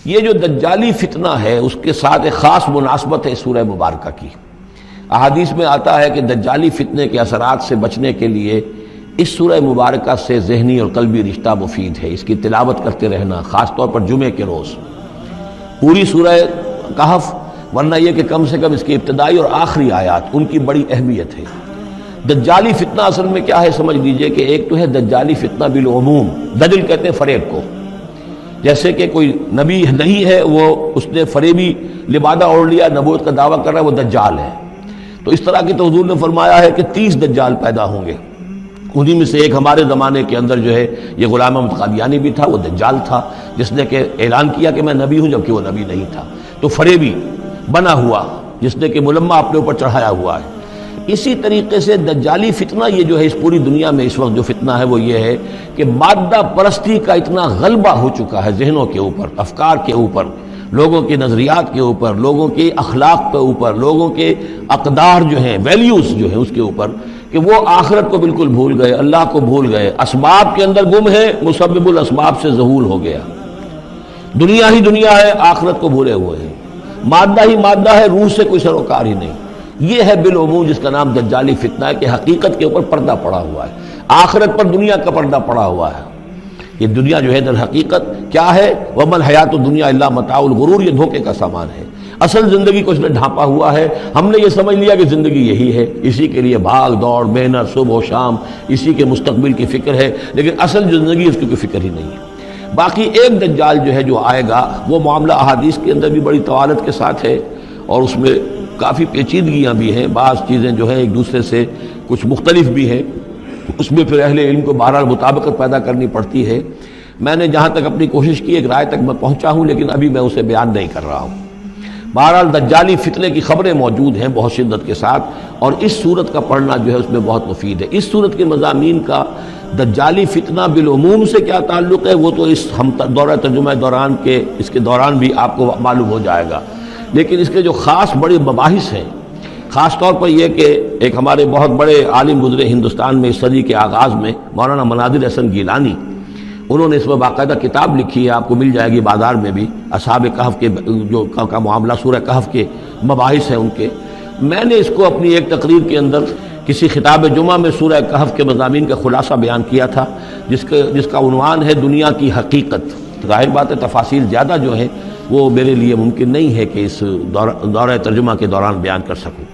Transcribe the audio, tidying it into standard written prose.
یہ جو دجالی فتنہ ہے اس کے ساتھ ایک خاص مناسبت ہے سورہ مبارکہ کی۔ احادیث میں آتا ہے کہ دجالی فتنے کے اثرات سے بچنے کے لیے اس سورہ مبارکہ سے ذہنی اور قلبی رشتہ مفید ہے، اس کی تلاوت کرتے رہنا، خاص طور پر جمعے کے روز پوری سورہ کہف، ورنہ یہ کہ کم سے کم اس کی ابتدائی اور آخری آیات ان کی بڑی اہمیت ہے۔ دجالی فتنہ اصل میں کیا ہے سمجھ لیجئے کہ ایک تو ہے دجالی فتنہ بالعموم، دجل کہتے ہیں فریب کو، جیسے کہ کوئی نبی نہیں ہے، وہ اس نے فریبی لبادہ اوڑھ لیا، نبوت کا دعویٰ کر رہا ہے، وہ دجال ہے۔ تو اس طرح کی تو حضور نے فرمایا ہے کہ 30 دجال پیدا ہوں گے، انہی میں سے ایک ہمارے زمانے کے اندر جو ہے یہ غلام احمد قادیانی بھی تھا، وہ دجال تھا جس نے کہ اعلان کیا کہ میں نبی ہوں جبکہ وہ نبی نہیں تھا، تو فریبی بنا ہوا جس نے کہ ملمہ اپنے اوپر چڑھایا ہوا ہے۔ اسی طریقے سے دجالی فتنہ یہ جو ہے اس پوری دنیا میں اس وقت جو فتنہ ہے وہ یہ ہے کہ مادہ پرستی کا اتنا غلبہ ہو چکا ہے ذہنوں کے اوپر، افکار کے اوپر، لوگوں کے نظریات کے اوپر، لوگوں کے اخلاق کے اوپر، لوگوں کے اقدار جو ہیں، ویلیوز جو ہیں اس کے اوپر، کہ وہ آخرت کو بالکل بھول گئے، اللہ کو بھول گئے، اسباب کے اندر گم ہے، مسبب الاسباب سے ظہور ہو گیا، دنیا ہی دنیا ہے، آخرت کو بھولے ہوئے ہیں، مادہ ہی مادہ ہے، روح سے کوئی سروکار ہی نہیں۔ یہ ہے بالعموم جس کا نام دجالی فتنہ ہے کہ حقیقت کے اوپر پردہ پڑا ہوا ہے، آخرت پر دنیا کا پردہ پڑا ہوا ہے۔ یہ دنیا جو ہے در حقیقت کیا ہے؟ وَمَا الْحَيَاةُ الدُّنْيَا إِلَّا مَتَاعُ الْغُرُورِ، یہ دھوکے کا سامان ہے۔ اصل زندگی کو اس نے ڈھانپا ہوا ہے، ہم نے یہ سمجھ لیا کہ زندگی یہی ہے، اسی کے لیے بھاگ دوڑ محنت صبح و شام، اسی کے مستقبل کی فکر ہے، لیکن اصل زندگی اس کی کوئی فکر ہی نہیں ہے۔ باقی ایک دجال جو ہے جو آئے گا وہ معاملہ احادیث کے اندر بھی بڑی طوالت کے ساتھ ہے اور اس میں کافی پیچیدگیاں بھی ہیں، بعض چیزیں جو ہیں ایک دوسرے سے کچھ مختلف بھی ہیں، اس میں پھر اہل علم کو بہرحال مطابقت پیدا کرنی پڑتی ہے۔ میں نے جہاں تک اپنی کوشش کی ایک رائے تک میں پہنچا ہوں، لیکن ابھی میں اسے بیان نہیں کر رہا ہوں۔ بہرحال دجالی فتنے کی خبریں موجود ہیں بہت شدت کے ساتھ، اور اس صورت کا پڑھنا جو ہے اس میں بہت مفید ہے۔ اس صورت کے مضامین کا دجالی فتنہ بالعموم سے کیا تعلق ہے وہ تو اس ہم دورہ ترجمہ دوران کے اس کے دوران بھی آپ کو معلوم ہو جائے گا، لیکن اس کے جو خاص بڑے مباحث ہیں، خاص طور پر یہ کہ ایک ہمارے بہت بڑے عالم گزرے ہندوستان میں اس صدی کے آغاز میں، مولانا مناظر حسن گیلانی، انہوں نے اس میں باقاعدہ کتاب لکھی ہے، آپ کو مل جائے گی بازار میں بھی، اصحاب کہف کے جو کا معاملہ سورہ کہف کے مباحث ہیں ان کے۔ میں نے اس کو اپنی ایک تقریر کے اندر کسی خطاب جمعہ میں سورہ کہف کے مضامین کا خلاصہ بیان کیا تھا، جس کا عنوان ہے دنیا کی حقیقت۔ ظاہر بات ہے تفاصیل زیادہ جو ہیں وہ میرے لیے ممکن نہیں ہے کہ اس دورہ ترجمہ کے دوران بیان کر سکوں۔